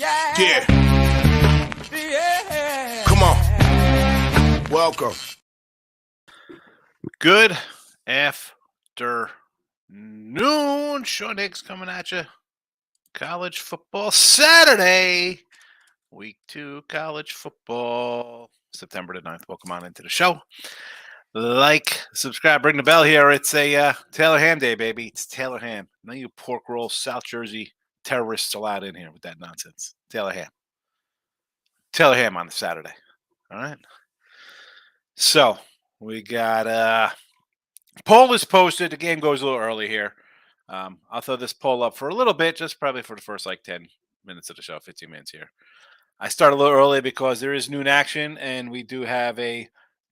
Yeah. Come on. Welcome. Good afternoon. Sean Higgs coming at you. College football Saturday. Week 2 college football. September the 9th. Welcome on into the show. Like, subscribe, ring the bell here. It's a Taylor Ham day, baby. It's Taylor Ham. None of you pork roll South Jersey terrorists allowed in here with that nonsense. Taylor Ham. Taylor Ham on the Saturday. All right. So, we got poll is posted. The game goes a little early here. I'll throw this poll up for a little bit, just probably for the first 10 minutes of the show, 15 minutes here. I start a little early because there is noon action, and we do have a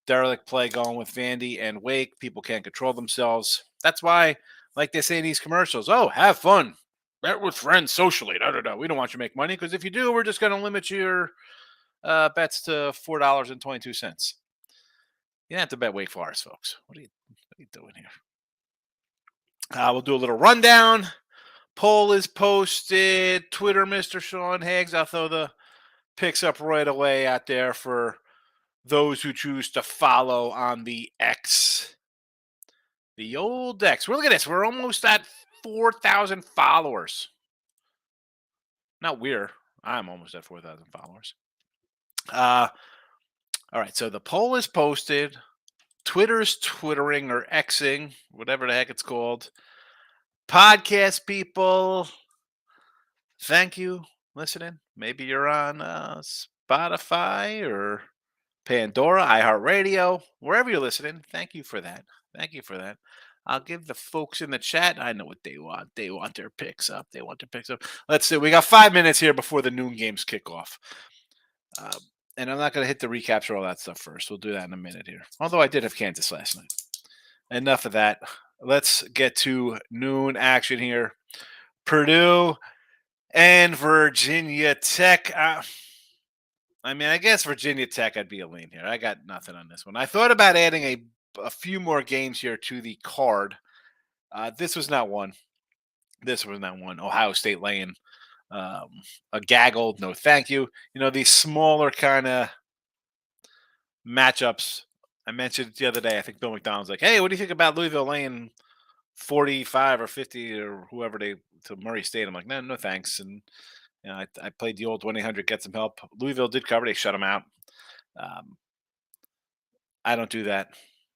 derelict play going with Vandy and Wake. People can't control themselves. That's why, like they say in these commercials, have fun. Bet with friends socially. No. We don't want you to make money because if you do, we're just going to limit your bets to $4.22. You don't have to bet Wake Forest, folks. What are you doing here? We'll do a little rundown. Poll is posted. Twitter, Mr. Sean Higgs. I'll throw the picks up right away out there for those who choose to follow on the X. The old X. Look at this. We're almost at 4,000 followers. Not we're. I'm almost at 4,000 followers. All right. So the poll is posted. Twitter's twittering or Xing, whatever the heck it's called. Podcast people, thank you listening. Maybe you're on Spotify or Pandora, iHeartRadio, wherever you're listening. Thank you for that. I'll give the folks in the chat. I know what they want. They want their picks up. Let's see. We got 5 minutes here before the noon games kick off. And I'm not going to hit the recaps or all that stuff first. We'll do that in a minute here. Although I did have Kansas last night. Enough of that. Let's get to noon action here. Purdue and Virginia Tech. I guess Virginia Tech, I'd be a lean here. I got nothing on this one. I thought about adding a few more games here to the card. This was not one. Ohio State laying a gaggle. No, thank you. These smaller kind of matchups. I mentioned the other day, I think Bill McDonald's like, hey, what do you think about Louisville laying 45 or 50 or whoever to Murray State? I'm like, no thanks. And I played the old 1-800 get some help. Louisville did cover. They shut them out. I don't do that.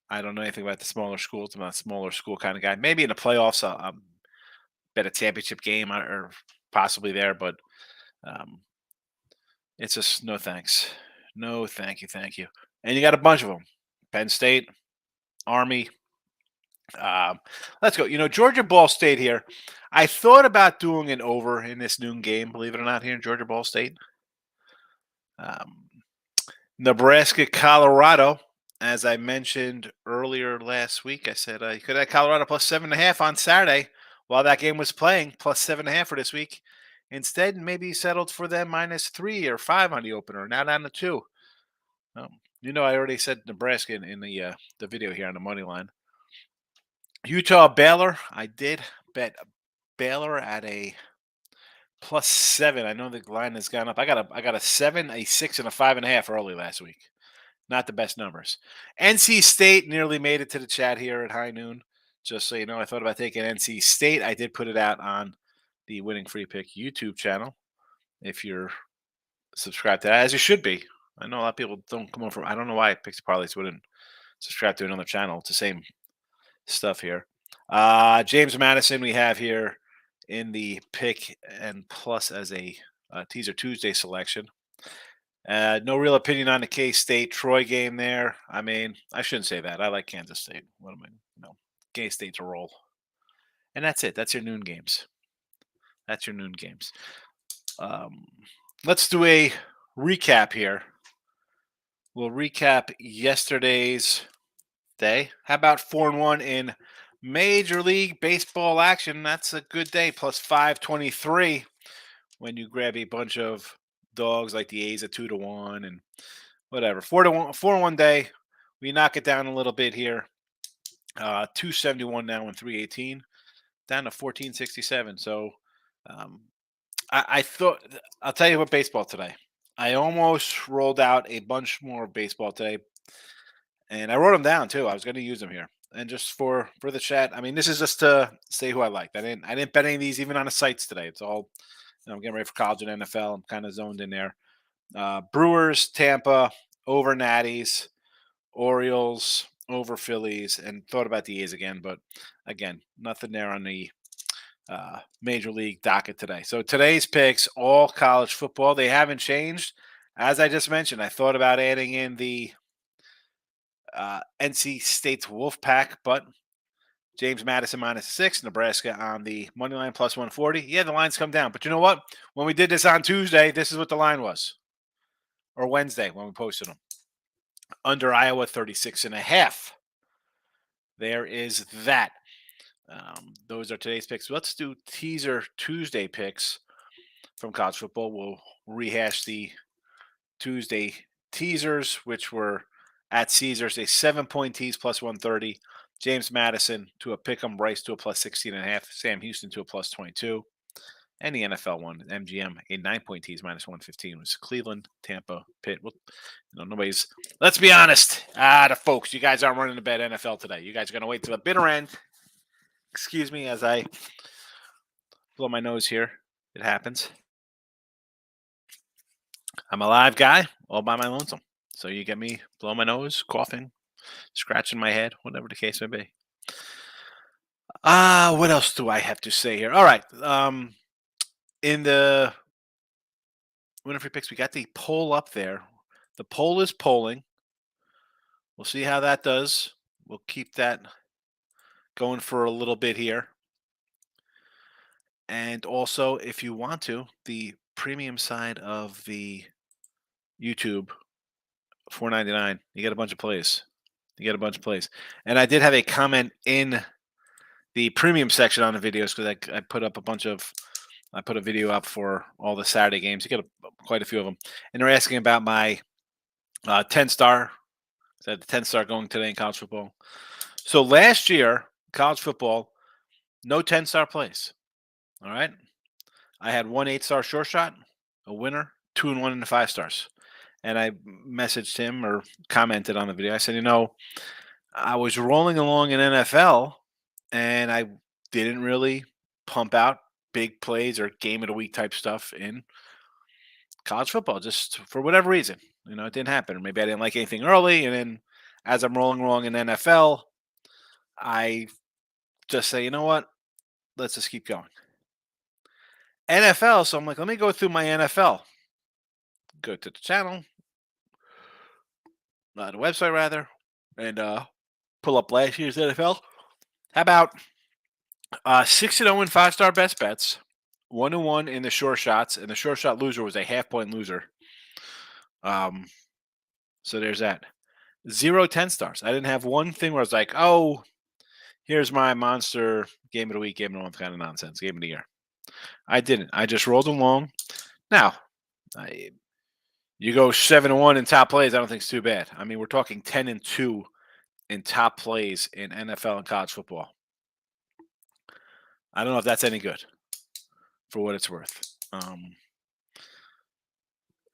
I don't know anything about the smaller schools. I'm not a smaller school kind of guy. Maybe in the playoffs, I'll bet a championship game or possibly there, but it's just no thanks. No, thank you. And you got a bunch of them. Penn State, Army. Let's go. Georgia Ball State here. I thought about doing an over in this noon game, believe it or not, here in Georgia Ball State. Nebraska, Colorado. As I mentioned earlier last week, I said you could have Colorado plus 7.5 on Saturday while that game was playing, plus 7.5 for this week. Instead, maybe settled for them -3 or 5 on the opener, now down to 2. I already said Nebraska in the video here on the money line. Utah, Baylor. I did bet Baylor at a +7. I know the line has gone up. I got a 7, a 6, and a 5.5 early last week. Not the best numbers. NC State nearly made it to the chat here at high noon. Just so you know, I thought about taking NC State. I did put it out on the Winning Free Pick YouTube channel. If you're subscribed to that, as you should be. I know a lot of people don't come over. I don't know why Picks Parlays wouldn't subscribe to another channel. It's the same stuff here. James Madison we have here in the pick and plus as a teaser Tuesday selection. No real opinion on the K-State Troy game there. I shouldn't say that. I like Kansas State. What am I? K-State's a roll. And that's it. That's your noon games. Let's do a recap here. We'll recap yesterday's day. How about 4-1 in Major League Baseball action? That's a good day. Plus 523 when you grab a bunch of dogs like the A's at 2-1 and whatever. 4-1 day. We knock it down a little bit here. 271 now and 318 down to 1467. So I thought I'll tell you what baseball today. I almost rolled out a bunch more of baseball today, and I wrote them down too. I was going to use them here, and just for the chat. I mean, this is just to say who I liked. I didn't bet any of these even on the sites today. It's all I'm getting ready for college and NFL. I'm kind of zoned in there. Brewers, Tampa, over Natties, Orioles, over Phillies, and thought about the A's again, but again, nothing there on the Major League docket today. So today's picks, all college football. They haven't changed. As I just mentioned, I thought about adding in the NC State's Wolfpack, but James Madison -6, Nebraska on the money line +140. Yeah, the lines come down. But you know what? When we did this on Tuesday, this is what the line was. Or Wednesday when we posted them. Under Iowa, 36.5. There is that. Those are today's picks. Let's do teaser Tuesday picks from college football. We'll rehash the Tuesday teasers, which were at Caesars, a 7-point tease +130. James Madison to a pick'em, Bryce to a +16.5, Sam Houston to a +22. And the NFL one, MGM, a 9-point tease -115 was Cleveland, Tampa, Pitt. Well, nobody's. Let's be honest, the folks, you guys aren't running to bet NFL today. You guys are going to wait till the bitter end. Excuse me as I blow my nose here. It happens. I'm a live guy, all by my lonesome. So you get me blowing my nose, coughing, scratching my head, whatever the case may be. What else do I have to say here? All right. In the winner free picks, we got the poll up there. The poll is polling. We'll see how that does. We'll keep that going for a little bit here. And also, if you want to, the premium side of the YouTube, $4.99, you get a bunch of plays. And I did have a comment in the premium section on the videos because I put up I put a video up for all the Saturday games. You get quite a few of them. And they're asking about my 10-star. The 10-star going today in college football. So last year, college football, no 10-star plays. All right. I had one 8-star short shot, a winner, 2 and 1 in the 5 stars. And I messaged him or commented on the video. I said, I was rolling along in NFL and I didn't really pump out big plays or game of the week type stuff in college football, just for whatever reason. It didn't happen. Or maybe I didn't like anything early. And then as I'm rolling along in NFL, I just say, you know what? Let's just keep going. NFL. So I'm like, let me go through my NFL. Go to the channel, the website rather, and pull up last year's NFL. How about 6-0 in 5-star best bets, 1-1 in the short shots, and the short shot loser was a half-point loser. So there's that. 0 10-stars. I didn't have one thing where I was like, oh, here's my monster game of the week, game of the month kind of nonsense, game of the year. I didn't. I just rolled along. Now, you go 7-1 in top plays, I don't think it's too bad. I mean, we're talking 10-2 in top plays in NFL and college football. I don't know if that's any good for what it's worth.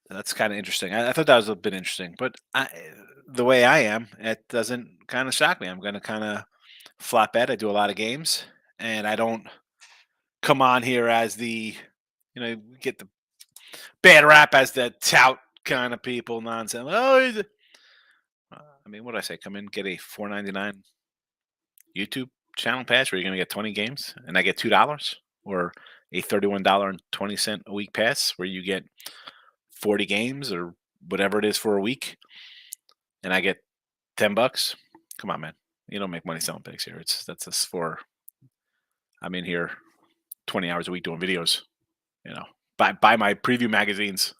That's kind of interesting. I thought that was a bit interesting, but the way I am, it doesn't kind of shock me. I'm going to kind of flat bet. I do a lot of games, and I don't come on here as the, get the bad rap as the tout kind of people nonsense. Oh, I mean, what did I say? Come in, get a $4.99 YouTube channel pass where you're going to get 20 games, and I get $2, or a $31.20 a week pass where you get 40 games or whatever it is for a week, and I get $10. Come on, man. You don't make money selling picks here. That's just for, I'm in here 20 hours a week doing videos, buy my preview magazines,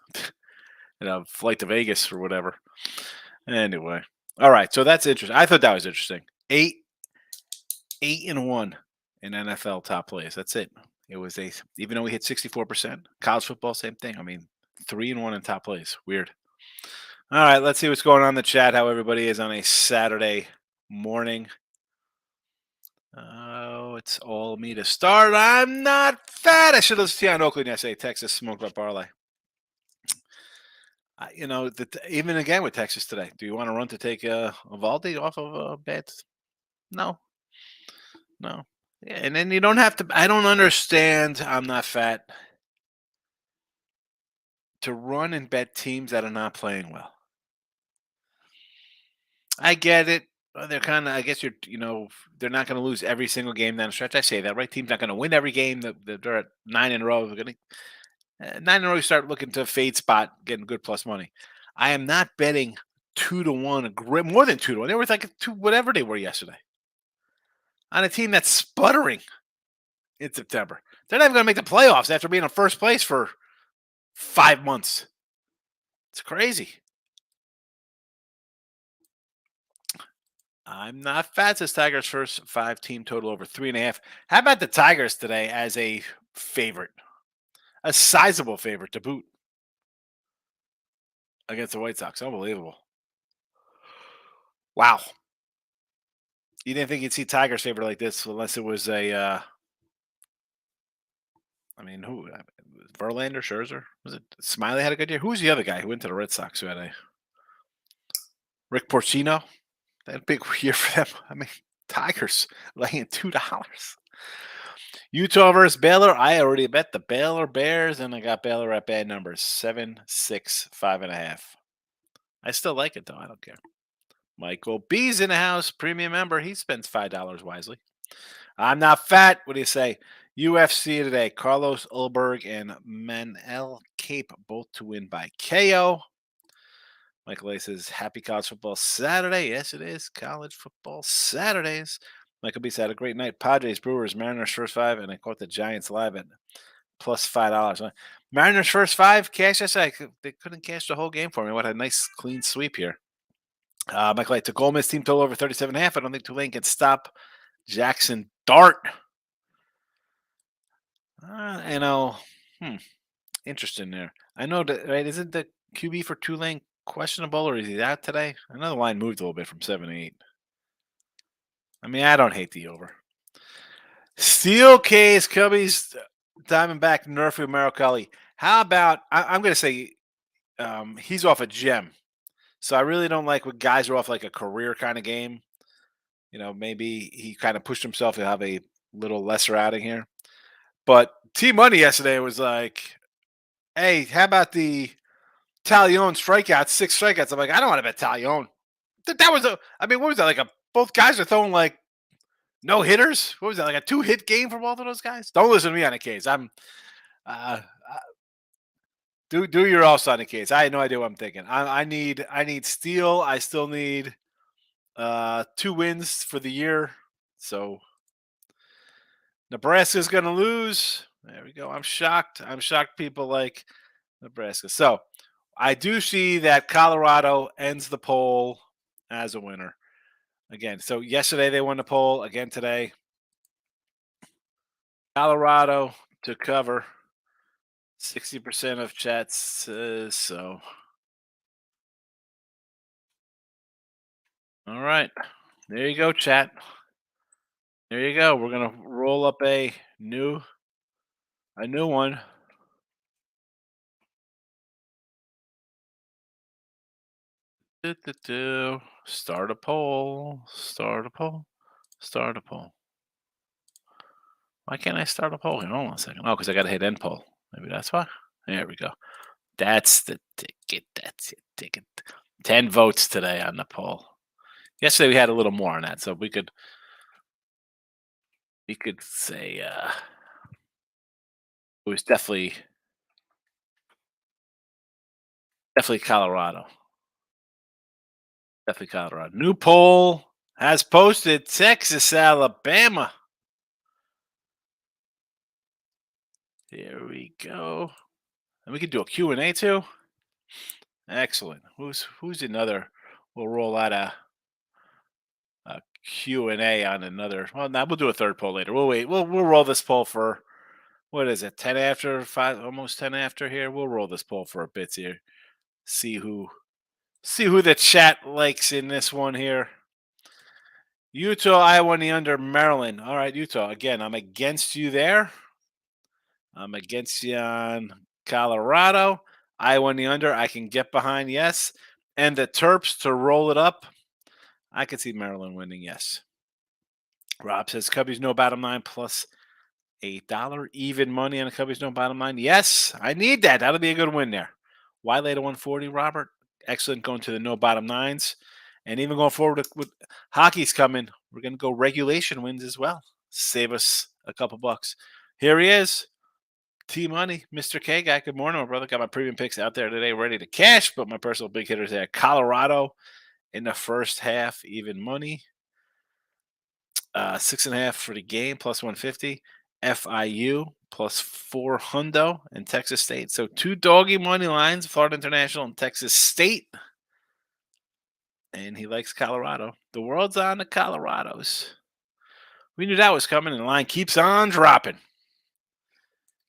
flight to Vegas or whatever. Anyway. All right. So that's interesting. I thought that was interesting. 8-1 in NFL top plays. That's it. It was even though we hit 64%, college football, same thing. I mean, 3-1 in top plays. Weird. All right, let's see what's going on in the chat, how everybody is on a Saturday morning. Oh, it's all me to start. I'm not fat. I should have listened to you on Oakland yesterday. Texas smoked up parlay. Even again with Texas today. Do you want to run to take Valdi off of bets? No, no. Yeah, and then you don't have to. I don't understand. I'm not fat to run and bet teams that are not playing well. I get it. They're kind of. I guess they're not going to lose every single game down the stretch. I say that, right? Team's not going to win every game. They're at 9 in a row. They're going to 9 in a row. You start looking to a fade spot, getting good plus money. I am not betting 2 to 1, more than 2 to 1. They were like two, whatever they were yesterday, on a team that's sputtering in September. They're not even going to make the playoffs after being in first place for 5 months. It's crazy. I'm not fat, says Tigers first 5 team total over 3.5. How about the Tigers today as a favorite? A sizable favorite to boot against the White Sox. Unbelievable. Wow. You didn't think you'd see Tigers favorite like this unless it was who? Verlander, Scherzer? Was it Smiley had a good year? Who was the other guy who went to the Red Sox who had a Rick Porcino? They had a big year for them. Tigers laying $2. Utah versus Baylor. I already bet the Baylor Bears, and I got Baylor at bad numbers 7, 6, 5.5. I still like it though. I don't care. Michael B's in the house, premium member. He spends $5 wisely. I'm not fat. What do you say? UFC today. Carlos Ulberg and Manel Cape both to win by KO. Michael A says, happy college football Saturday. Yes, it is. College football Saturdays. Michael B said, a great night. Padres, Brewers, Mariners first 5, and I caught the Giants live at plus $5. Mariners first 5, cash. They couldn't cash the whole game for me. What a nice clean sweep here. Michael A took Ole Miss team total over 37.5. I don't think Tulane can stop Jackson Dart. Uh, interesting there. I know that, right? Isn't the QB for Tulane questionable, or is he out today? I know the line moved a little bit from 7 to 8. I don't hate the over. Steel case, Cubbies, Diamondback, Nerfu, Merrill. How about, I'm going to say he's off a gem. So I really don't like when guys are off like a career kind of game. Maybe he kind of pushed himself to have a little lesser outing here. But T-Money yesterday was like, hey, how about the Talion strikeouts, 6 strikeouts? I'm like, I don't want to bet Talion. That was what was that? Both guys are throwing like no hitters. What was that? Like a 2-hit game for both of those guys? Don't listen to me on the case. Do your else on the case. I had no idea what I'm thinking. I need Steele. I still need 2 wins for the year. So Nebraska's gonna lose. There we go. I'm shocked. People like Nebraska. So I do see that Colorado ends the poll as a winner. Again, so yesterday they won the poll. Again today. Colorado to cover. 60% of chat says so. All right. There you go, chat. There you go. We're gonna roll up a new one. Start a poll. Start a poll. Start a poll. Why can't I start a poll here? Hold on a second. Oh, because I got to hit end poll. Maybe that's why. There we go. That's the ticket. That's your ticket. 10 votes today on the poll. Yesterday we had a little more on that, so we could say it was definitely Colorado. Definitely Colorado. New poll has posted Texas, Alabama. There we go. And we could do a Q&A too. Excellent. Who's another? We'll roll out a Q&A on another. Well, now we'll do a third poll later. We'll wait. We'll roll this poll for, what is it? 10 after 5, almost 10 after here. We'll roll this poll for a bit here. See who the chat likes in this one here. Utah, Iowa on the under, Maryland. All right, Utah. Again, I'm against you there. I'm against you on Colorado. Iowa on the under, I can get behind, yes. And the Terps to roll it up, I could see Maryland winning, yes. Rob says Cubbies no bottom line plus $8. Even money on the Cubbies no bottom line. Yes, I need that. That'll be a good win there. Why later 140, Robert? Excellent going to the no bottom nines. And even going forward with hockey's coming, we're going to go regulation wins as well. Save us a couple bucks. Here he is. T Money, Mr. K guy. Good morning, my brother. Got my premium picks out there today ready to cash, but my personal big hitters there. Colorado in the first half, even money. 6.5 for the game, plus 150. FIU plus 4 hundo and Texas State. So 2 doggy money lines, Florida International and Texas State. And he likes Colorado. The world's on the Colorados. We knew that was coming, and the line keeps on dropping.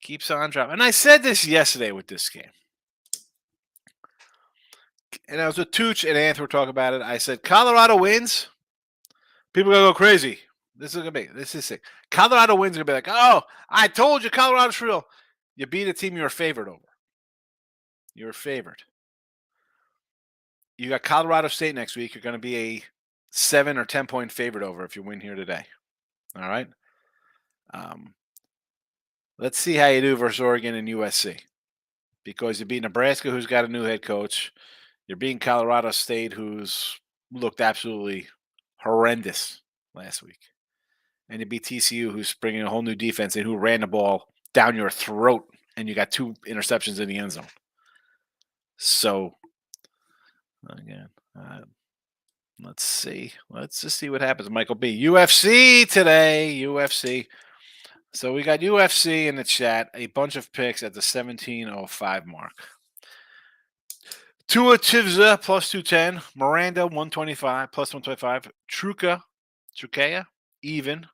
Keeps on dropping. And I said this yesterday with this game. And I was with Tooch and Anth were talking about it. I said, Colorado wins. People are going to go crazy. This is sick. Colorado wins. Going to be like, oh, I told you Colorado's real. You beat a team you were favored over. You were favored. You got Colorado State next week. You're going to be a 7 or 10 point favorite over if you win here today. All right. Let's see how you do versus Oregon and USC. Because you beat Nebraska, who's got a new head coach. You're beating Colorado State, who's looked absolutely horrendous last week. And you beat TCU, who's bringing a whole new defense and who ran the ball down your throat, and you got 2 interceptions in the end zone. So, again, let's see. Let's just see what happens. Michael B. UFC today. UFC. So we got UFC in the chat. A bunch of picks at the 17:05 mark. Tua Tivza plus 210. Miranda 125 plus 125. Trukea even.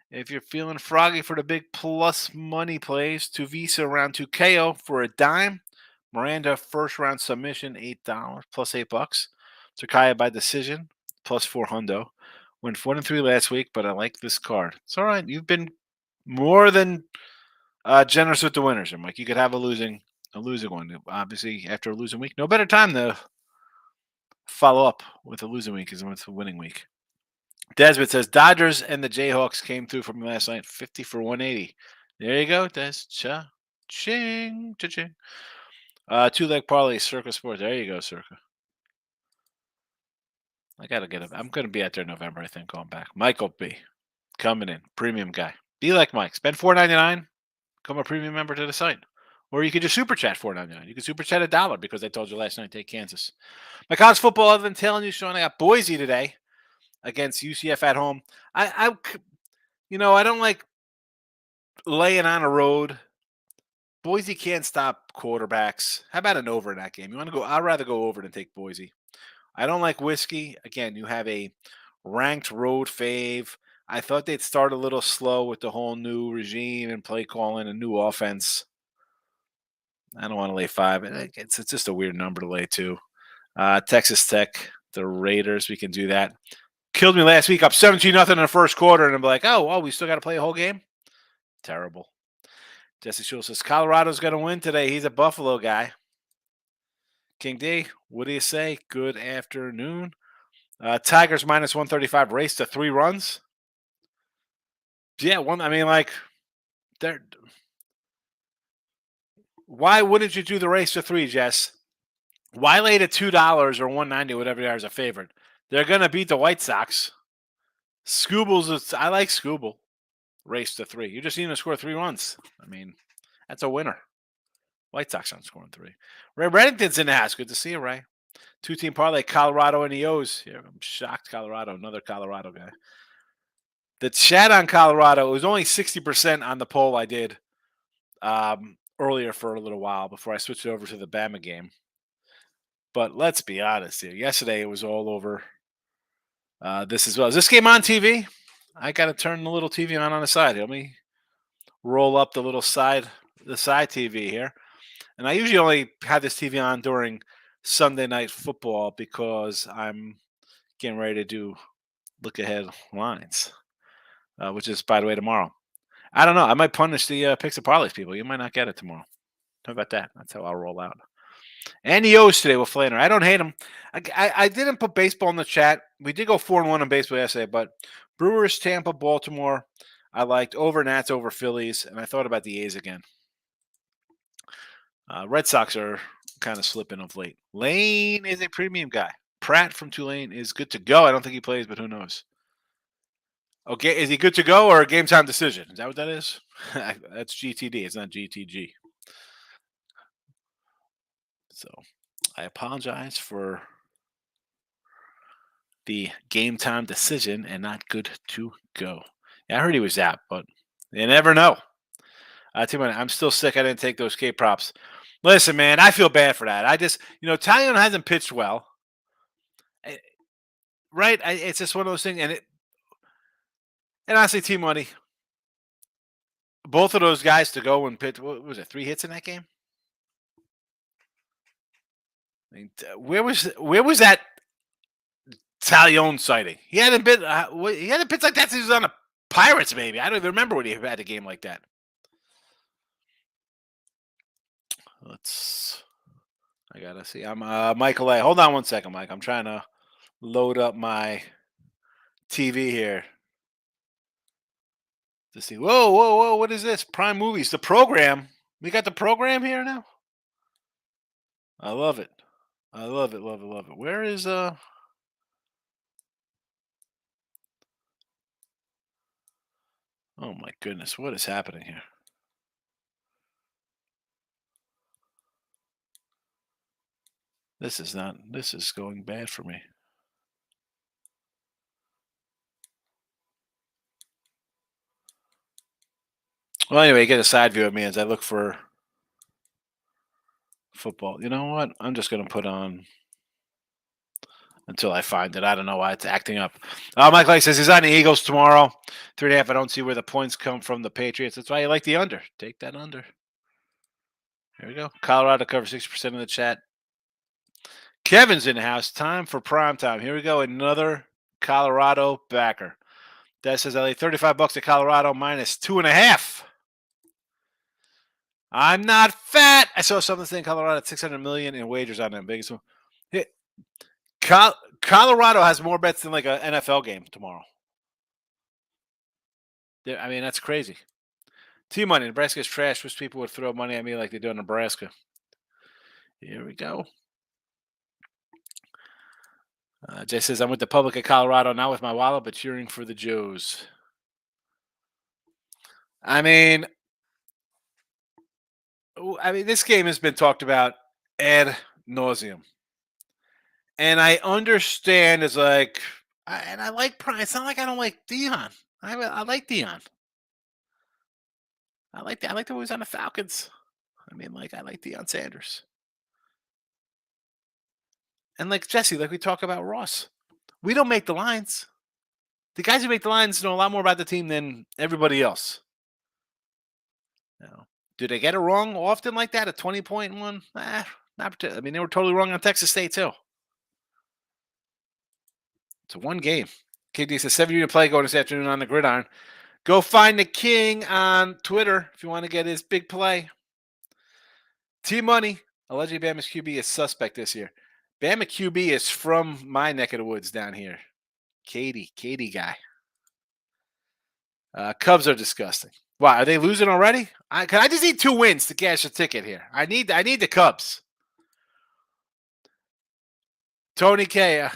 If you're feeling froggy for the big plus money plays, Tuvisa around 2KO for a dime. Miranda first round submission $8 plus $8. Trukea by decision plus 4 hundo. Went 4-3 last week, but I like this card. It's all right. You've been more than generous with the winners, Mike. You could have a losing one. Obviously, after a losing week, no better time to follow up with a losing week than with a winning week. Desmond says Dodgers and the Jayhawks came through from last night, 50 for 180. There you go, Des. Cha-ching, cha-ching. 2-leg parlay, Circa Sports. There you go, Circa. I got to get it. I'm going to be out there in November, I think, going back. Michael B. coming in, premium guy. Be like Mike. Spend $4.99. Become a premium member to the site. Or you could just super chat $4.99. You could super chat $1 because I told you last night take Kansas. My college football, other than telling you, Sean, I got Boise today against UCF at home. I don't like laying on a road. Boise can't stop quarterbacks. How about an over in that game? You want to go? I'd rather go over than take Boise. I don't like whiskey. Again, you have a ranked road fave. I thought they'd start a little slow with the whole new regime and play calling, a new offense. I don't want to lay 5. It's just a weird number to lay 2. Texas Tech, the Raiders, we can do that. Killed me last week up 17-0 in the first quarter, and I'm like, oh, we still got to play a whole game? Terrible. Jesse Schultz says, Colorado's going to win today. He's a Buffalo guy. King D, what do you say? Good afternoon. Tigers minus 135, race to 3 runs. Yeah, why wouldn't you do the race to 3, Jess? Why lay to $2 or $1.90, whatever they are, as a favorite? They're going to beat the White Sox. I like Scooble. Race to 3. You just need to score 3 runs. I mean, that's a winner. White Sox aren't scoring 3. Ray Reddington's in the house. Good to see you, Ray. 2-team parlay, Colorado and the O's. Here, I'm shocked. Colorado, another Colorado guy. The chat on Colorado was only 60% on the poll I did earlier for a little while before I switched over to the Bama game. But let's be honest here. Yesterday it was all over this as well. Is this game on TV? I got to turn the little TV on the side. Let me roll up the side TV here. And I usually only have this TV on during Sunday night football because I'm getting ready to do look ahead lines, which is, by the way, tomorrow. I don't know. I might punish the picks and parlays people. You might not get it tomorrow. How about that? That's how I'll roll out. And the O's today with Flanner. I don't hate them. I didn't put baseball in the chat. We did go 4-1 on baseball yesterday, but Brewers, Tampa, Baltimore. I liked over Nats over Phillies, and I thought about the A's again. Red Sox are kind of slipping of late. Lane is a premium guy. Pratt from Tulane is good to go. I don't think he plays, but who knows? Okay, is he good to go or a game time decision? Is that what that is? That's GTD. It's not GTG. So I apologize for the game time decision and not good to go. Yeah, I heard he was out, but you never know. I'm still sick. I didn't take those K props. Listen, man, I feel bad for that. I just, Talion hasn't pitched well. Right? It's just one of those things. And honestly, T Money, both of those guys to go and pitch, what was it, 3 hits in that game? I mean, where was that Talion sighting? He hadn't been he hadn't pitched like that since he was on the Pirates, maybe. I don't even remember when he had a game like that. I gotta see. I'm Michael A. Hold on one second, Mike. I'm trying to load up my TV here to see. Whoa! What is this? Prime Movies, the program. We got the program here now. I love it. Love it. Where is Oh my goodness, what is happening here? This is going bad for me. Well, anyway, get a side view of me as I look for football. You know what? I'm just going to put on until I find it. I don't know why it's acting up. Mike Light says he's on the Eagles tomorrow. 3.5. I don't see where the points come from the Patriots. That's why you like the under. Take that under. Here we go. Colorado covers 60% of the chat. Kevin's in the house. Time for prime time. Here we go. Another Colorado backer. That says I lay $35 at Colorado minus 2.5. I'm not fat. I saw something saying Colorado at 600 million in wagers on them. Biggest one. Colorado has more bets than like an NFL game tomorrow. I mean, that's crazy. T-Money. Nebraska's trash. Wish people would throw money at me like they do in Nebraska. Here we go. Jay says, I'm with the public of Colorado, not with my wallet, but cheering for the Joes. I mean, this game has been talked about ad nauseum. And I understand it's like, and I like Prime. It's not like I don't like Dion. I like Dion. I like the way he was on the Falcons. I mean, like, I like Deion Sanders. And like Jesse, like we talk about Ross. We don't make the lines. The guys who make the lines know a lot more about the team than everybody else. Do they get it wrong often like that? A 20-point one? Not particularly. I mean, they were totally wrong on Texas State, too. It's a one game. KD says 7 to play going this afternoon on the gridiron. Go find the King on Twitter if you want to get his big play. T-Money. Allegedly, Bama's QB is suspect this year. Bama QB is from my neck of the woods down here. Katie guy. Cubs are disgusting. Wow, are they losing already? I just need 2 wins to cash a ticket here. I need the Cubs. Tony K.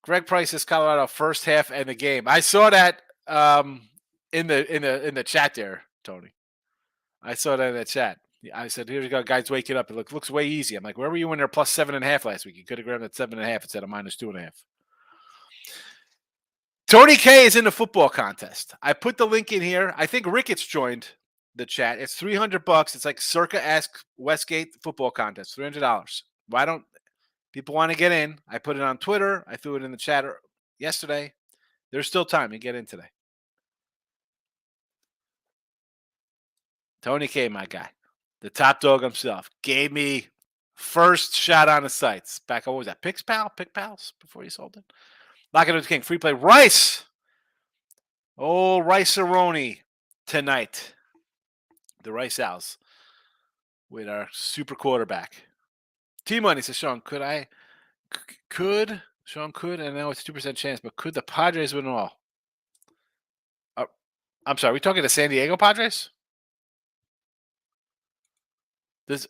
Greg Price is Colorado first half and the game. I saw that in the chat there, Tony. I saw that in the chat. I said, "Here we go, guys, waking up. It looks way easy." I'm like, "Where were you when they're plus 7.5 last week? You could have grabbed at 7.5 instead of minus 2.5." Tony K is in the football contest. I put the link in here. I think Ricketts joined the chat. It's $300. It's like circa Ask Westgate football contest. $300. Why don't people want to get in? I put it on Twitter. I threw it in the chat yesterday. There's still time to get in today. Tony K, my guy, the top dog himself, gave me first shot on the sites. Back, what was that? Pick Pals before you sold it. Lock it up, King. Free play. Rice. Oh, Rice-A-Roni tonight. The Rice Owls with our super quarterback. T-Money says, Sean, Sean could, and I know it's a 2% chance, but could the Padres win it all? I'm sorry, are we talking the San Diego Padres? Does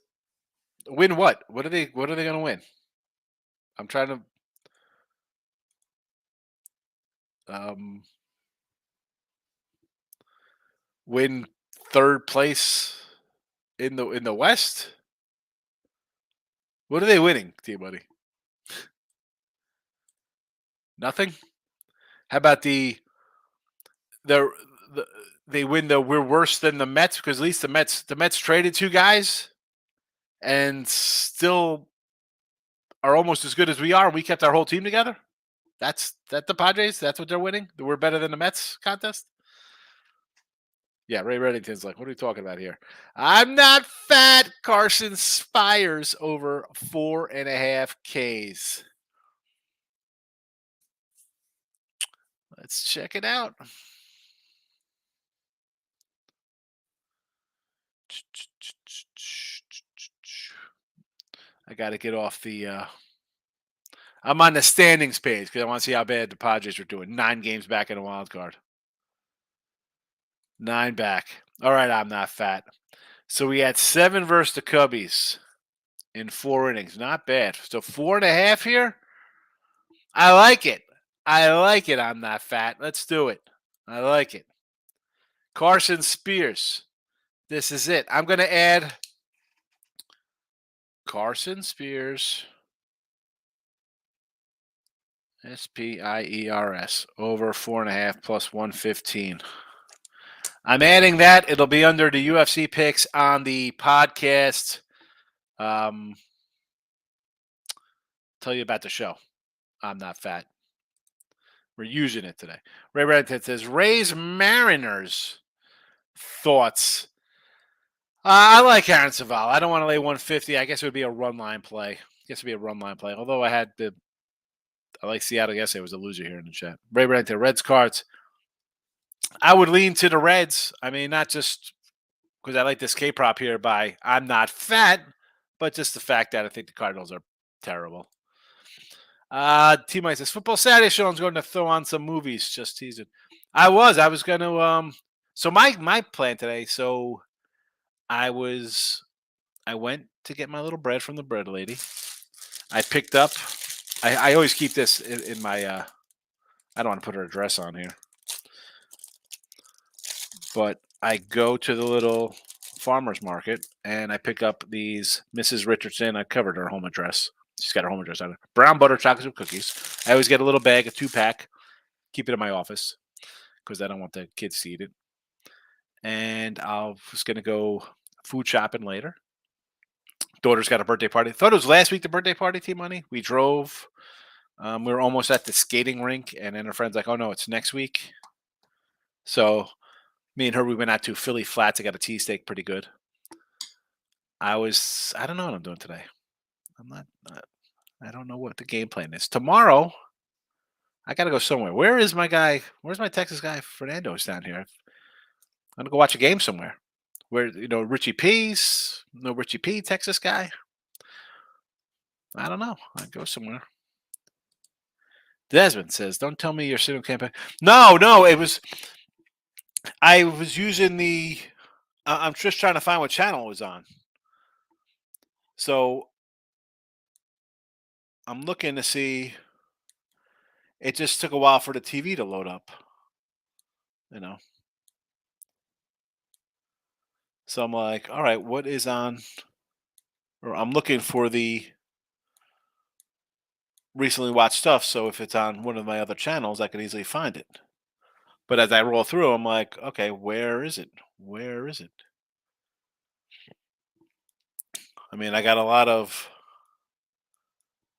win what? What are they going to win? I'm trying to win third place in the West. What are they winning, T-Buddy? Nothing. How about the they win we're worse than the Mets because at least the Mets traded 2 guys and still are almost as good as we are. We kept our whole team together. That's the Padres. That's what they're winning. We're better than the Mets contest. Yeah, Ray Reddington's like, what are we talking about here? I'm not fat. Carson Spires over 4.5 Ks. Let's check it out. I got to get off the. I'm on the standings page because I want to see how bad the Padres are doing. 9 games back in a wild card. 9 back. All right, I'm not fat. So we had 7 versus the Cubbies in 4 innings. Not bad. So 4.5 here. I like it. I'm not fat. Let's do it. I like it. Carson Spears. This is it. I'm going to add Carson Spears. Spiers over 4.5 plus 115. I'm adding that. It'll be under the UFC picks on the podcast. Tell you about the show. I'm not fat. We're using it today. Ray Reddington says, Rays Mariners thoughts. I like Aaron Saval. I don't want to lay 150. I guess it would be a run line play. Although I like Seattle yesterday. I was a loser here in the chat. Ray Reddington, Reds cards. I would lean to the Reds. I mean, not just because I like this K-prop here by I'm not fat, but just the fact that I think the Cardinals are terrible. T-Mike says, Football Saturday show, I'm going to throw on some movies. Just teasing. I was going to, so my plan today, so I went to get my little bread from the bread lady. I picked up, I always keep this in my, I don't want to put her address on here, but I go to the little farmer's market and I pick up these Mrs. Richardson. I covered her home address. She's got her home address on it. Brown butter chocolate chip cookies. I always get a little bag, a 2-pack. Keep it in my office because I don't want the kids to eat it. And I was going to go food shopping later. Daughter's got a birthday party. Thought it was last week, the birthday party, T-Money. We drove. We were almost at the skating rink. And then her friend's like, oh, no, it's next week. So me and her, we went out to Philly Flats. I got a cheesesteak, pretty good. I don't know what I'm doing today. I don't know what the game plan is. Tomorrow, I got to go somewhere. Where's my Texas guy? Fernando's down here. I'm going to go watch a game somewhere. Where, Richie P's, no Richie P, Texas guy. I don't know. I'd go somewhere. Desmond says, don't tell me you're sitting campaign. No, I was using I'm just trying to find what channel it was on. So I'm looking to see. It just took a while for the TV to load up. So I'm like, all right, what is on? Or I'm looking for the recently watched stuff. So if it's on one of my other channels, I can easily find it. But as I roll through, I'm like, okay, where is it? I mean, I got a lot of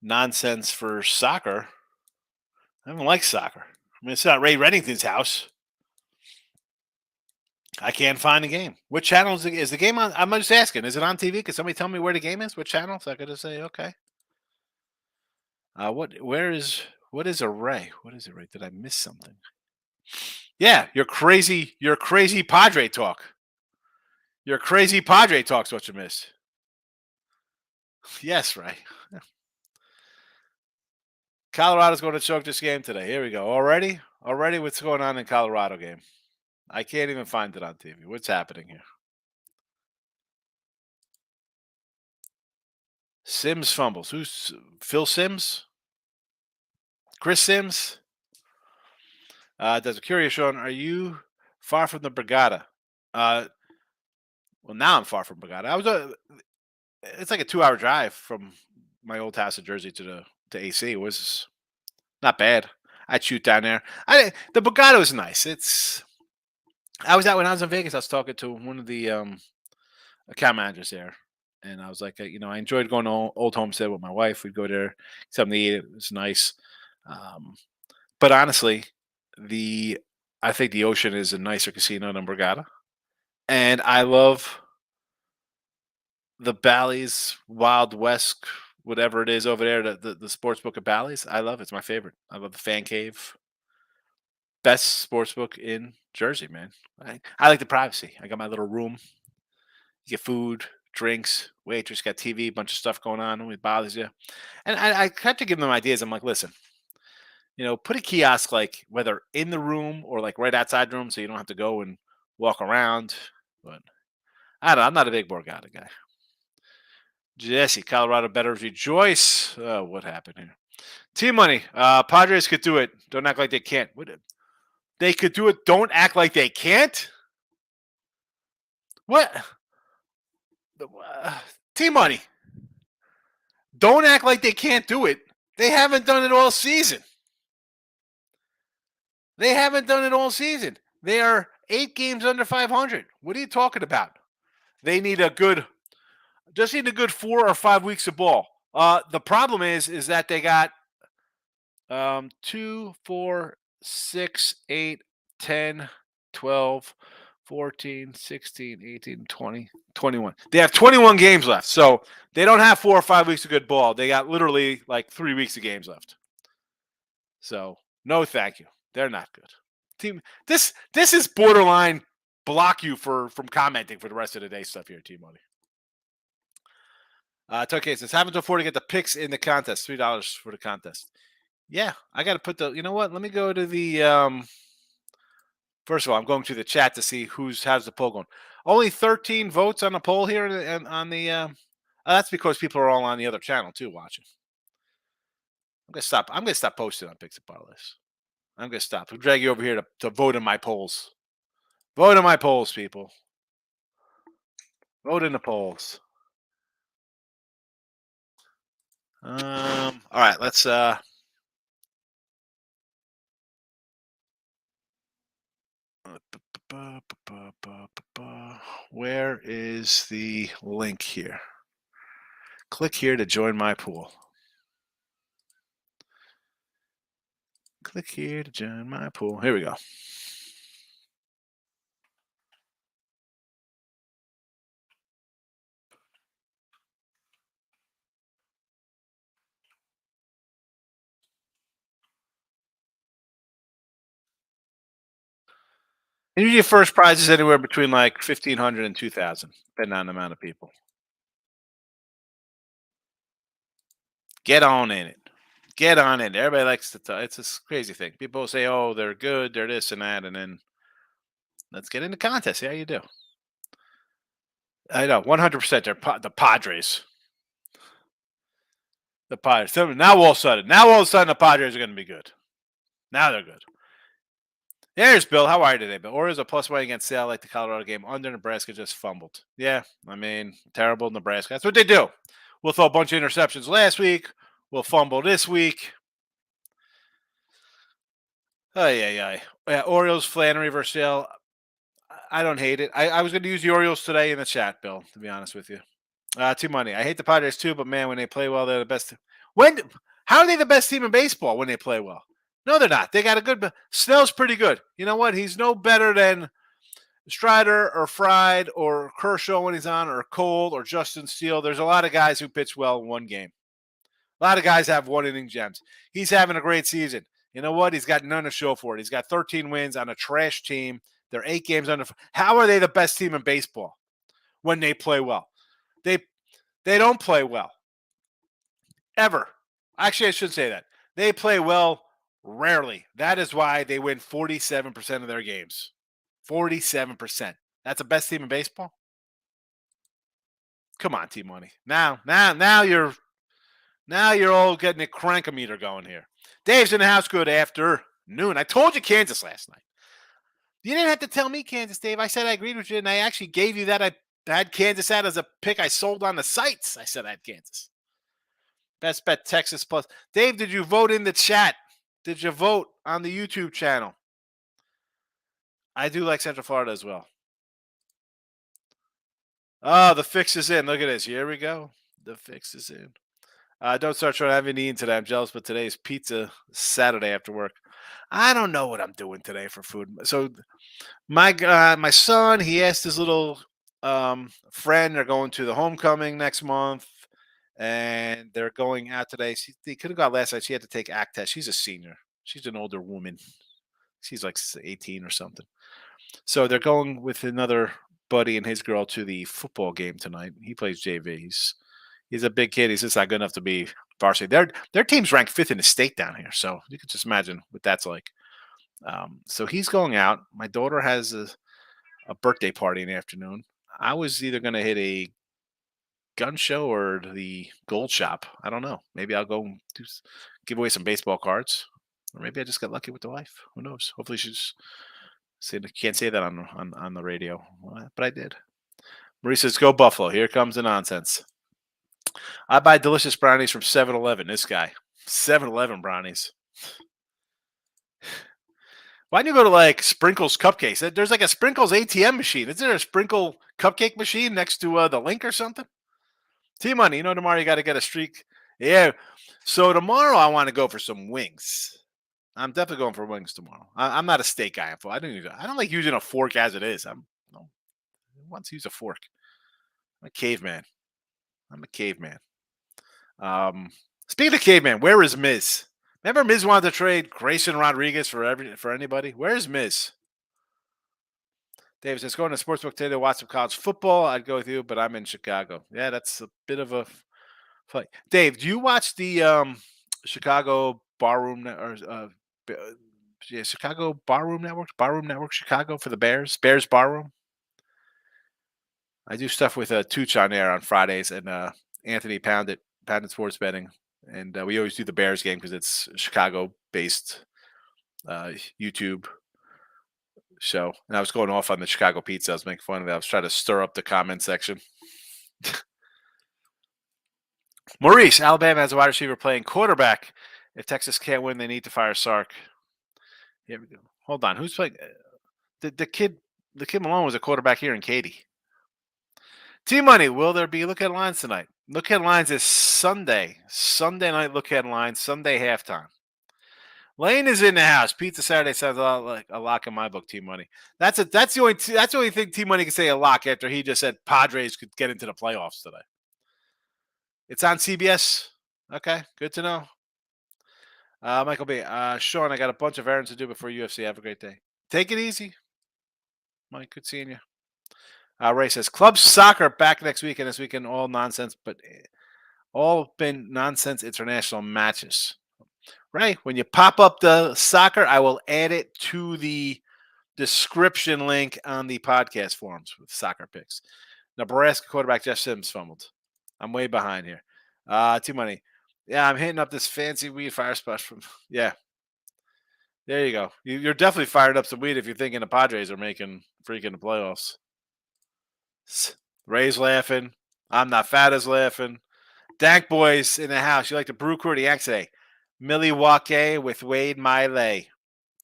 nonsense for soccer. I don't like soccer. I mean, it's not Ray Reddington's house. I can't find the game. What channel is the game on? I'm just asking. Is it on TV? Can somebody tell me where the game is? What channel? So I could just say, okay. Where is What is array? What is array? Did I miss something? Yeah, your crazy Padre talk. Your crazy Padre talk's what you missed. Yes, right. Colorado's going to choke this game today. Here we go. Already, what's going on in Colorado game? I can't even find it on TV. What's happening here? Sims fumbles. Who's Phil Sims? Chris Sims? There's a curious Sean. Are you far from the Brigada? Uh, well, now I'm far from Brigada. It's like a 2-hour drive from my old house in Jersey to AC. It was not bad. I'd shoot down there. The Brigada was nice. I was out when I was in Vegas. I was talking to one of the account managers there, and I was like, I enjoyed going to Old Homestead with my wife. We'd go there, something to eat. It was nice. But honestly, I think the Ocean is a nicer casino than Borgata, and I love the Bally's Wild West, whatever it is over there, the sports book of Bally's. I love it. It's my favorite. I love the Fan Cave. Best sports book in Jersey, man. I like the privacy. I got my little room. You get food, drinks, waitress, got TV, bunch of stuff going on. Nobody bothers you. And I had to give them ideas. I'm like, listen, put a kiosk like whether in the room or like right outside the room, so you don't have to go and walk around. But I don't know. I'm not a big Borgata guy. Jesse, Colorado bettors rejoice. Oh, what happened here? Team money. Padres could do it. Don't act like they can't. They could do it. Don't act like they can't. What? Team money. Don't act like they can't do it. They haven't done it all season. They are 8 games under 500. What are you talking about? They need a good 4 or 5 weeks of ball. The problem is that they got 2, 4, 6, 8, 10, 12, 14, 16, 18, 20, 21. They have 21 games left. So they don't have 4 or 5 weeks of good ball. They got literally like 3 weeks of games left. So no, thank you. They're not good. Team, this is borderline block you from commenting for the rest of the day stuff here, Team Money. Okay, says haven't afford to get the picks in the contest. $3 for the contest. Yeah, I got to put the. You know what? Let me go to the. First of all, I'm going to the chat to see how's the poll going. Only 13 votes on the poll here, and on the. That's because people are all on the other channel too watching. I'm gonna stop posting on Picks and Parlays. I'm gonna stop. I'll drag you over here to vote in my polls. Vote in my polls, people. Vote in the polls. All right, let's where is the link here? Click here to join my pool. Click here to join my pool. Here we go. And usually first prize is anywhere between like 1,500 and 2,000, depending on the amount of people. Get on in it. Get on it. Everybody likes to talk. It's this crazy thing. People say, oh, they're good, they're this and that, and then let's get into contest. See how you do. I know, 100%. They're the Padres. The Padres. Now all of a sudden, the Padres are going to be good. Now they're good. There's Bill. How are you today, Bill? Orioles are plus 1 against Sale like the Colorado game. Under Nebraska just fumbled. Yeah, I mean, terrible Nebraska. That's what they do. We'll throw a bunch of interceptions last week. We'll fumble this week. Yeah. Orioles, Flannery versus Sale. I don't hate it. I was going to use the Orioles today in the chat, Bill, to be honest with you. Too money. I hate the Padres too, but man, when they play well, they're the best. How are they the best team in baseball when they play well? No, they're not. They got a good. Snell's pretty good. You know what? He's no better than Strider or Fried or Kershaw when he's on, or Cole or Justin Steele. There's a lot of guys who pitch well in one game. A lot of guys have one-inning gems. He's having a great season. You know what? He's got none to show for it. He's got 13 wins on a trash team. They're 8 games under. How are they the best team in baseball when they play well? They don't play well. Ever. Actually, I should say that. They play well rarely. That is why they win 47% of their games. 47%. That's the best team in baseball? Come on, Team Money. Now you're all getting a crankometer going here. Dave's in the house. Good afternoon. I told you Kansas last night. You didn't have to tell me Kansas, Dave. I said I agreed with you, and I actually gave you that. I had Kansas out as a pick I sold on the sites. I said I had Kansas. Best bet Texas plus. Dave, did you vote in the chat? Did you vote on the YouTube channel? I do like Central Florida as well. Oh, the fix is in. Look at this. Here we go. The fix is in. Don't start trying to have any eating today. I'm jealous, but today is pizza Saturday after work. I don't know what I'm doing today for food. So my son, he asked his little friend. They're going to the homecoming next month, and they're going out today. They could have got last night. She had to take ACT test. She's a senior. She's an older woman. She's like 18 or something. So they're going with another buddy and his girl to the football game tonight. He plays JV. He's a big kid. He's just not good enough to be varsity. Their team's ranked 5th in the state down here, so you can just imagine what that's like. So he's going out. My daughter has a birthday party in the afternoon. I was either going to hit a gun show or the gold shop. I don't know. Maybe I'll go give away some baseball cards, or maybe I just got lucky with the wife. Who knows? Hopefully she's. Can't say that on the radio, but I did. Marie says, "Go Buffalo." Here comes the nonsense. I buy delicious brownies from 7-Eleven. This guy, 7-Eleven brownies. Why don't you go to like Sprinkles Cupcakes? There's like a Sprinkles ATM machine. Is there a Sprinkle cupcake machine next to the link or something? T-Money, tomorrow you got to get a streak. Yeah. So tomorrow I want to go for some wings. I'm definitely going for wings tomorrow. I'm not a steak guy. I don't like using a fork as it is. Who wants to use a fork? I'm a caveman. Speaking of caveman, where is Miz? Remember Miz wanted to trade Grayson Rodriguez for anybody? Where's Miz? Dave says, going to sportsbook today to watch some college football. I'd go with you, but I'm in Chicago. Yeah, that's a bit of a fight. Dave, do you watch the Chicago Barroom Chicago Barroom Network Chicago for the Bears Barroom? I do stuff with Tooch on there on Fridays, and Anthony Pounded Sports Betting, and we always do the Bears game because it's Chicago-based YouTube show. And I was going off on the Chicago pizza. I was making fun of it. I was trying to stir up the comment section. Maurice, Alabama has a wide receiver playing quarterback. If Texas can't win, they need to fire Sark. Here we go. Hold on. Who's playing? The kid Malone was a quarterback here in Katy. T-Money, will there be look-ahead lines tonight? Look-ahead lines is Sunday. Sunday night look-ahead lines, Sunday halftime. Lane is in the house. Pizza Saturday sounds a lot like a lock in my book, T-Money. That's the only thing T-Money can say a lock after he just said Padres could get into the playoffs today. It's on CBS. Okay, good to know. Michael B. Sean, I got a bunch of errands to do before UFC. Have a great day. Take it easy. Mike, good seeing you. Ray says, club soccer back next week, and this weekend all nonsense, but all been nonsense international matches. Ray, when you pop up the soccer, I will add it to the description link on the podcast forums with soccer picks. Nebraska quarterback Jeff Sims fumbled. I'm way behind here. Too money. Yeah, I'm hitting up this fancy weed fire splash from. Yeah. There you go. You're definitely fired up some weed if you're thinking the Padres are making freaking the playoffs. Ray's laughing. I'm not fat as laughing. Dank boys in the house. You like the brew crew or the Yanks today? Milwaukee with Wade Miley.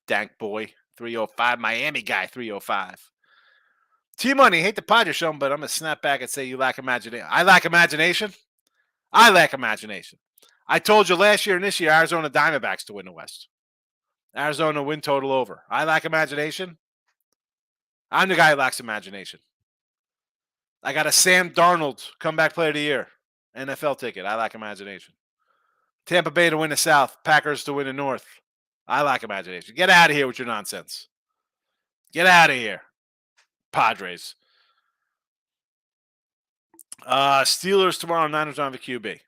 Dank boy. 305. Miami guy. 305. T-Money. Hate the Padres show, but I'm going to snap back and say you lack imagination. I lack imagination? I lack imagination. I told you last year and this year, Arizona Diamondbacks to win the West. Arizona win total over. I lack imagination? I'm the guy who lacks imagination. I got a Sam Darnold comeback player of the year NFL ticket. I lack imagination. Tampa Bay to win the South, Packers to win the North. I lack imagination. Get out of here with your nonsense. Get out of here, Padres. Steelers tomorrow, Niners on the QB.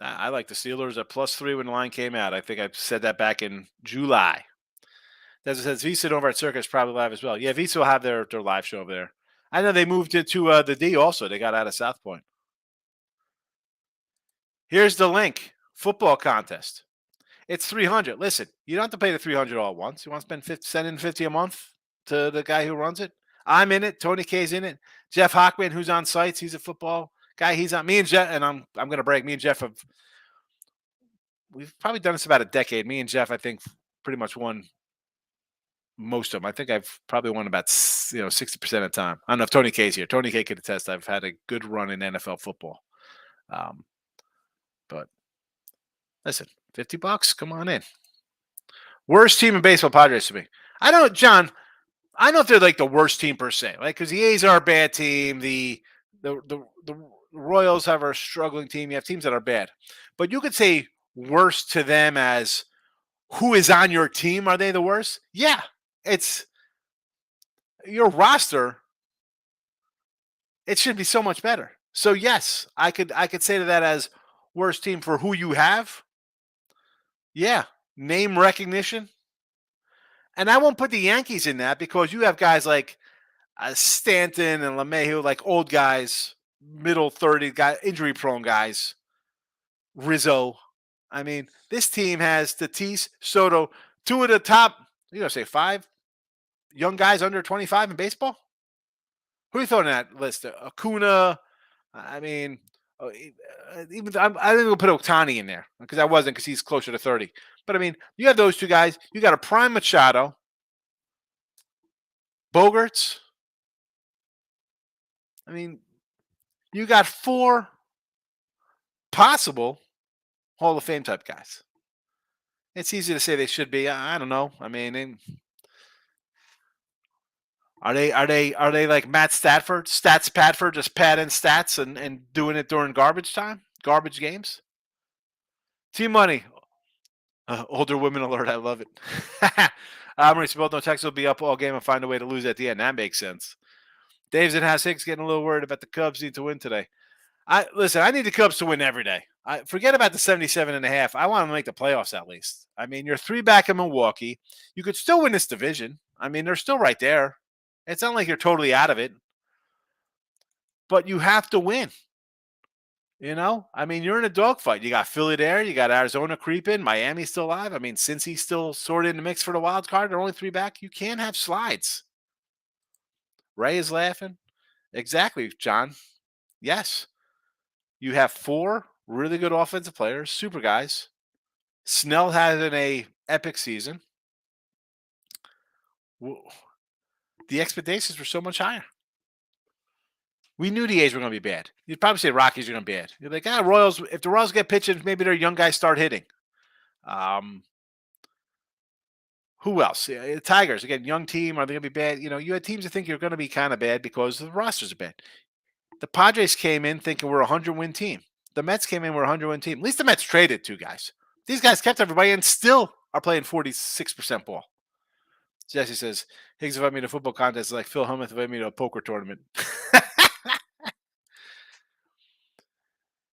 I like the Steelers at +3 when the line came out. I think I said that back in July. As it says, Visa over at Circus probably live as well. Yeah, Visa will have their live show over there. I know they moved it to the D also. They got out of South Point. Here's the link. Football contest. It's $300. Listen, you don't have to pay the $300 all at once. You want to spend 50, send in 50 a month to the guy who runs it. I'm in it. Tony K's in it. Jeff Hockman, who's on sites, he's a football guy. He's on. Me and Jeff, and I'm going to brag. Me and Jeff we've probably done this about a decade. Me and Jeff, I think, pretty much won most of them. I think I've probably won about 60% of the time. I don't know if Tony K's here. Tony K could attest. I've had a good run in NFL football. But listen, $50, come on in. Worst team in baseball, Padres to me. I don't, John. I don't know if they're like the worst team per se, right? Because the A's are a bad team. The Royals have a struggling team. You have teams that are bad, but you could say worst to them as who is on your team. Are they the worst? Yeah, it's your roster. It should be so much better. So yes, I could say to that as worst team for who you have. Yeah, name recognition. And I won't put the Yankees in that because you have guys like Stanton and LeMahieu, like old guys, middle 30 guy, injury-prone guys. Rizzo. I mean, this team has Tatis, Soto, two of the top, say 5 young guys under 25 in baseball. Who are you throwing in that list? Acuna. I mean, even I didn't even put Ohtani in there because I wasn't because he's closer to 30. But I mean, you have those two guys. You got a prime Machado, Bogarts. I mean, you got 4 possible Hall of Fame type guys. It's easy to say they should be. I don't know. I mean, are they like Matt Stafford, Stats Padford, just padding stats and doing it during garbage time, garbage games? Team Money. Older women alert. I love it. Maurice both no Texas will be up all game and find a way to lose at the end. That makes sense. Dave's in House Higgs getting a little worried about the Cubs need to win today. I need the Cubs to win every day. Forget about the 77.5. I want them to make the playoffs at least. I mean, you're 3 back in Milwaukee. You could still win this division. I mean, they're still right there. It's not like you're totally out of it. But you have to win. I mean, you're in a dogfight. You got Philly there. You got Arizona creeping. Miami's still alive. I mean, since he's still sort of in the mix for the wild card, they're only 3 back. You can't have slides. Ray is laughing. Exactly, John. Yes. You have 4 really good offensive players, super guys. Snell had an epic season. The expectations were so much higher. We knew the A's were going to be bad. You'd probably say Rockies are going to be bad. You're like, Royals. If the Royals get pitching, maybe their young guys start hitting. Who else? The Tigers, again, young team. Are they going to be bad? You had teams that think you're going to be kind of bad because the rosters are bad. The Padres came in thinking we're a 100-win team. The Mets came in, we're a 100-win team. At least the Mets traded 2 guys. These guys kept everybody and still are playing 46% ball. Jesse says, Higgs invited me to a football contest like Phil Hellmuth invited me to a poker tournament.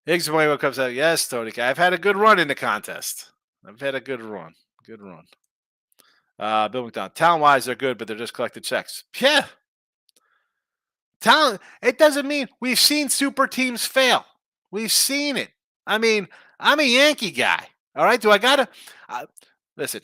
Higgs what comes out. Yes, Tony. I've had a good run in the contest. I've had a good run. Good run. Bill McDonald. Talent-wise, they're good, but they're just collected checks. Yeah. Talent. It doesn't mean we've seen super teams fail. We've seen it. I mean, I'm a Yankee guy. All right. Do I got to listen?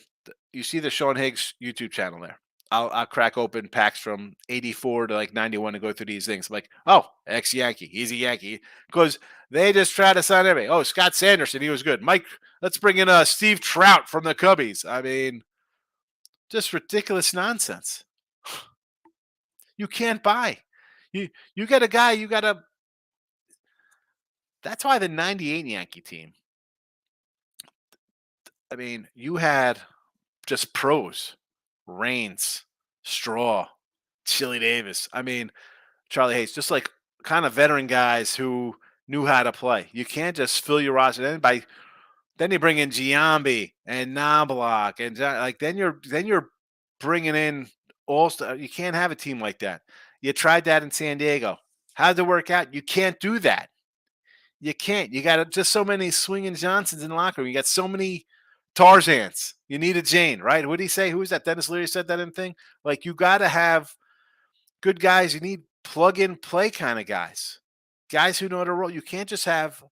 You see the Sean Higgs YouTube channel there. I'll crack open packs from 84 to like 91 to go through these things. I'm like, oh, ex-Yankee. He's a Yankee. Because they just try to sign everybody. Oh, Scott Sanderson, he was good. Mike, let's bring in Steve Trout from the Cubbies. I mean, just ridiculous nonsense. You can't buy. You get a guy, that's why the 98 Yankee team, I mean, you had just pros. Reigns, Straw, Chili Davis. I mean, Charlie Hayes, just like kind of veteran guys who knew how to play. You can't just fill your roster in by Then you bring in Giambi and Knobloch and then you're bringing in all star. You can't have a team like that. You tried that in San Diego. How did it work out? You can't do that. You can't. You got just so many swinging Johnsons in the locker room. You got so many Tarzans. You need a Jane, right? What did he say? Who was that? Dennis Leary said that in thing. Like you got to have good guys. You need plug in play kind of guys, guys who know how to roll. You can't just have.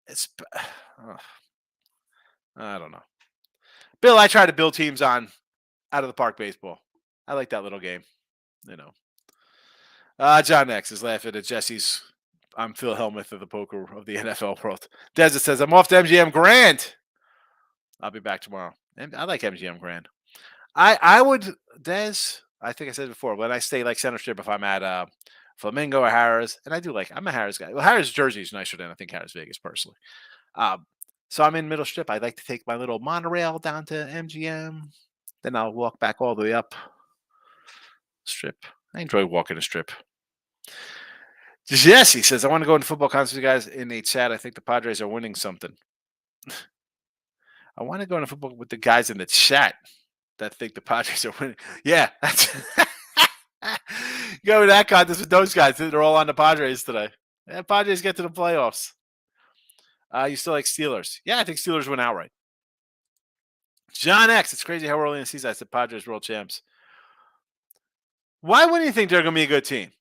It's. I don't know. Bill, I try to build teams on out of the park baseball. I like that little game. You know. John X is laughing at Jesse's. I'm Phil Hellmuth of the poker of the NFL world. Desert says, I'm off to MGM Grand. I'll be back tomorrow. And I like MGM Grand. I would, Des, I think I said before, when I stay like center strip, if I'm at Flamingo or Harris, and I do like, I'm a Harris guy. Well, Harris jersey is nicer than I think Harris Vegas personally. So I'm in middle strip. I'd like to take my little monorail down to MGM. Then I'll walk back all the way up strip. I enjoy walking the strip. Jesse says, I want to go into football concerts with you guys in a chat. I think the Padres are winning something. I want to go into football with the guys in the chat that think the Padres are winning. Yeah. Go to that contest with those guys. They're all on the Padres today. Yeah, Padres get to the playoffs. You still like Steelers? Yeah, I think Steelers win outright. John X, it's crazy how early in the season I said Padres world champs. Why wouldn't you think they're going to be a good team?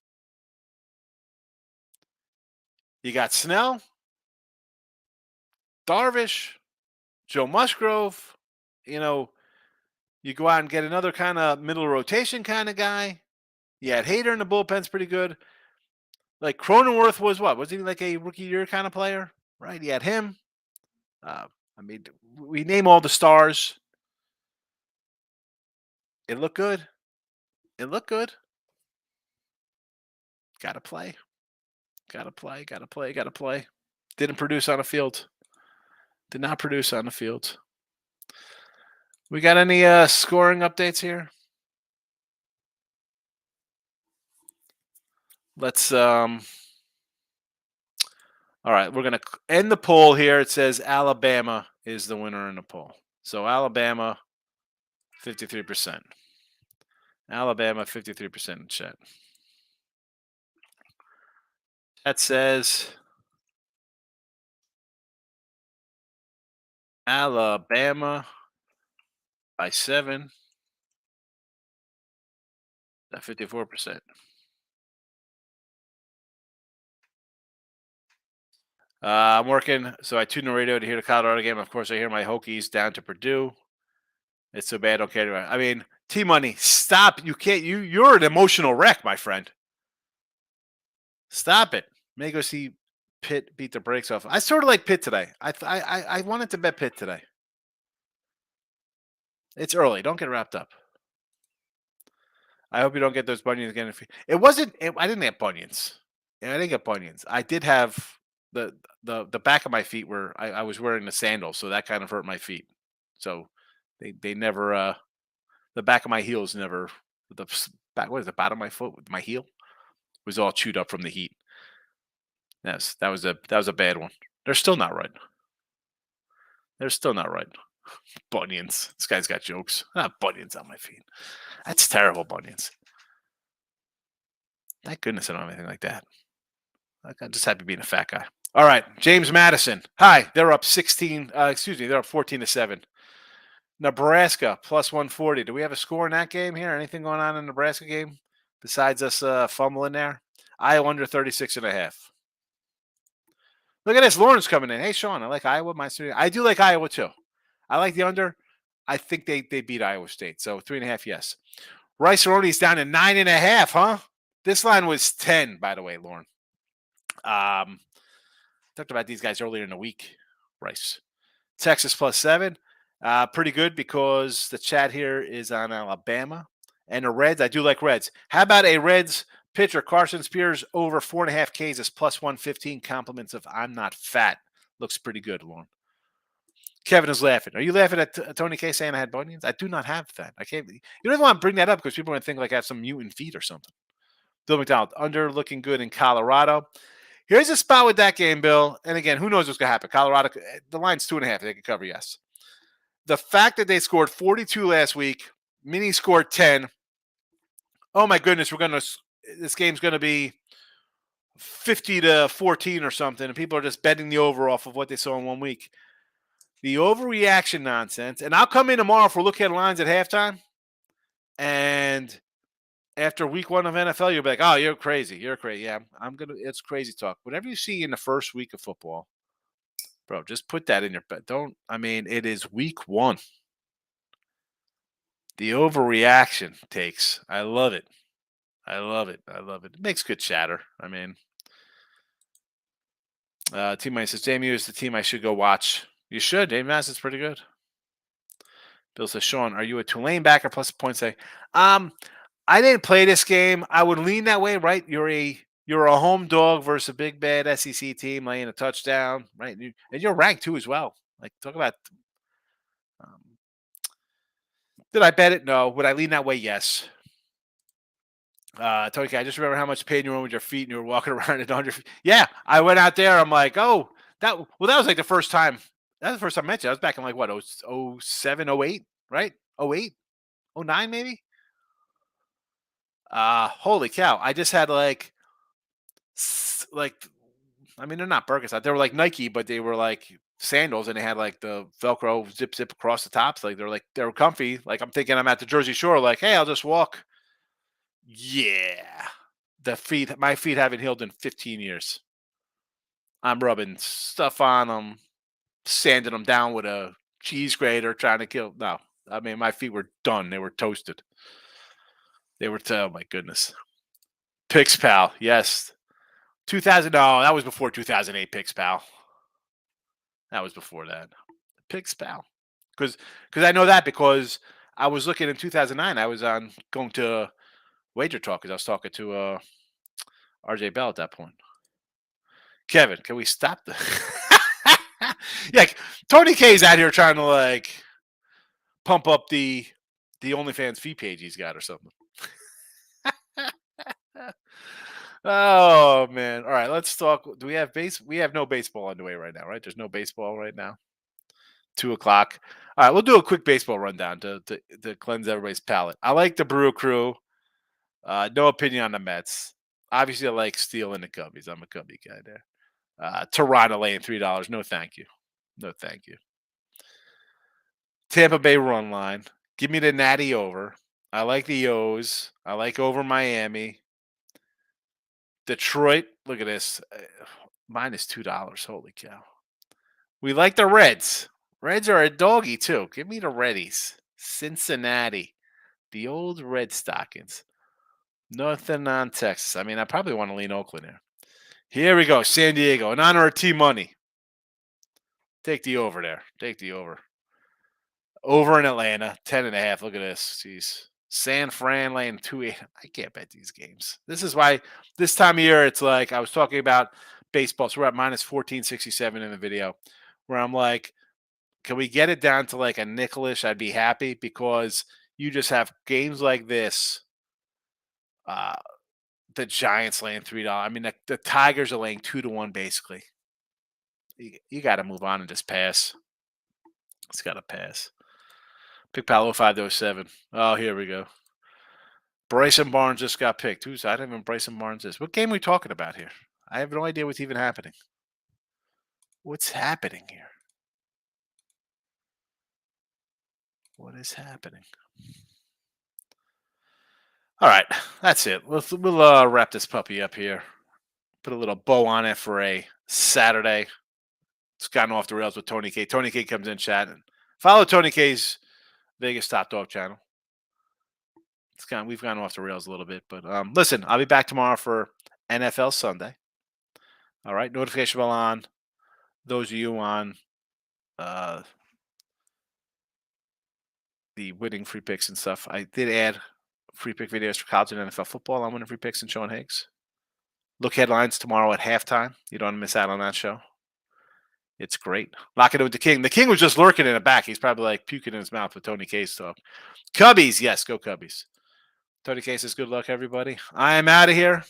You got Snell, Darvish, Joe Musgrove. You know, you go out and get another kind of middle rotation kind of guy. You had Hader in the bullpen's pretty good. Like Cronenworth was what? Was he like a rookie year kind of player? Right? You had him. I mean, we name all the stars. It looked good. It looked good. Got to play. Got to play. Got to play. Got to play. Didn't produce on the field. Did not produce on the field. We got any scoring updates here? Let's all right, we're going to end the poll here. It says Alabama is the winner in the poll. So Alabama 53%. Alabama 53% in chat. That says Alabama by 7 at 54%. I'm working, so I tune the radio to hear the Colorado game. Of course, I hear my Hokies down to Purdue. It's so bad, I don't care about it. I mean, T-Money, stop. You can't. You're an emotional wreck, my friend. Stop it. May go see Pitt beat the brakes off. I sort of like Pitt today. I wanted to bet Pitt today. It's early. Don't get wrapped up. I hope you don't get those bunions again. It wasn't. I didn't have bunions. I didn't get bunions. I did have the back of my feet were. I was wearing the sandals, so that kind of hurt my feet. So they never. The back of my heels never. The back. What is the bottom of my foot? My heel was all chewed up from the heat. Yes, that was a bad one. They're still not right. They're still not right. Bunions. This guy's got jokes. Bunions on my feet. That's terrible, bunions. Thank goodness I don't have anything like that. I'm just happy being a fat guy. All right, James Madison. Hi, they're up 16. They're up 14-7. Nebraska plus 140. Do we have a score in that game here? Anything going on in the Nebraska game besides us fumbling there? Iowa under 36.5. Look at this. Lawrence coming in. Hey, Sean, I like Iowa. I do like Iowa, too. I like the under. I think they beat Iowa State. So 3.5, yes. Rice Aroni's down to 9.5, huh? This line was 10, by the way, Lauren. Talked about these guys earlier in the week. Rice. Texas plus 7. Pretty good because the chat here is on Alabama. And the Reds, I do like Reds. How about a Reds pitcher, Carson Spears, over 4.5 Ks is plus 115. Compliments of I'm not fat. Looks pretty good, Lauren. Kevin is laughing. Are you laughing at Tony K saying I had bunions? I do not have that. I can't. You don't even want to bring that up because people are going to think like I have some mutant feet or something. Bill McDonald, under looking good in Colorado. Here's a spot with that game, Bill. And again, who knows what's going to happen? Colorado, the line's 2.5. They can cover, yes. The fact that they scored 42 last week, Mini scored 10. Oh my goodness, this game's going to be 50-14 or something, and people are just betting the over off of what they saw in 1 week. The overreaction nonsense. And I'll come in tomorrow for look at lines at halftime. And after week 1 of NFL, you'll be like, "Oh, you're crazy. You're crazy." Yeah, it's crazy talk. Whatever you see in the first week of football, bro, just put that in your bet. It is week 1. The overreaction takes. I love it. I love it. I love it. It makes good chatter. Team Mike says, JMU is the team I should go watch. You should. Dave Madison's pretty good. Bill says, Sean, are you a Tulane backer plus a point say? I didn't play this game. I would lean that way, right? You're a home dog versus a big bad SEC team laying a touchdown, right? And you're ranked too as well. Like, talk about. Did I bet it? No. Would I lean that way? Yes. Tony, I just remember how much pain you were in with your feet and you were walking around at 100 feet. Yeah, I went out there. I'm like, oh, that was like the first time. That's the first time I met you. I was back in like what, 07, 08, right? 08, 09 maybe? Holy cow. I just had like, they're not Birkenstocks. They were like Nike, but they were like sandals and they had like the Velcro zip across the tops. Like they were comfy. Like I'm thinking I'm at the Jersey Shore. Like, hey, I'll just walk. Yeah. My feet haven't healed in 15 years. I'm rubbing stuff on them, sanding them down with a cheese grater, trying to kill. No, my feet were done. They were toasted. Oh my goodness. Picks Pal, yes. 2000. No, that was before 2008. Picks Pal. That was before that. Picks Pal, because I know that because I was looking in 2009. I was going to Wager Talk because I was talking to RJ Bell at that point. Kevin, can we stop the? Yeah, Tony K's out here trying to like pump up the OnlyFans fee page he's got or something. Oh man! All right, let's talk. Do we have base? We have no baseball underway right now, right? There's no baseball right now. 2:00. All right, we'll do a quick baseball rundown to cleanse everybody's palate. I like the Brew Crew. No opinion on the Mets. Obviously, I like Steele and the Cubbies. I'm a Cubby guy there. Toronto laying $3. No, thank you. No, thank you. Tampa Bay run line. Give me the Natty over. I like the O's. I like over Miami. Detroit. Look at this. Minus $2. Holy cow. We like the Reds. Reds are a doggy too. Give me the Reddies. Cincinnati. The old Red Stockings. Nothing on Texas. I probably want to lean Oakland here. Here we go. San Diego. In honor of T-Money. Take the over there. Take the over. Over in Atlanta. 10.5. Look at this. Jeez. San Fran laying 2.8. I can't bet these games. This is why this time of year it's like I was talking about baseball. So we're at minus 1467 in the video where I'm like, can we get it down to like a nickelish? I'd be happy because you just have games like this. The Giants laying $3. The Tigers are laying 2-1 basically. You got to move on and just pass. It's got to pass. Pick Palo 507. Oh, here we go. Bryson Barnes just got picked. I don't even know Bryson Barnes is. What game are we talking about here? I have no idea what's even happening. What's happening here? What is happening? All right, that's it. We'll wrap this puppy up here. Put a little bow on it for a Saturday. It's gotten off the rails with Tony K. Tony K comes in chatting. Follow Tony K's Vegas Top Dog channel. We've gone off the rails a little bit, but listen, I'll be back tomorrow for NFL Sunday. All right, notification bell on. Those of you on the winning free picks and stuff, I did add free pick videos for college and NFL football. I'm winning free picks and Sean Higgs. Look headlines tomorrow at halftime. You don't want to miss out on that show. It's great. Lock it in with the King. The King was just lurking in the back. He's probably like puking in his mouth with Tony K's talk. Cubbies. Yes, go Cubbies. Tony K says good luck, everybody. I am out of here.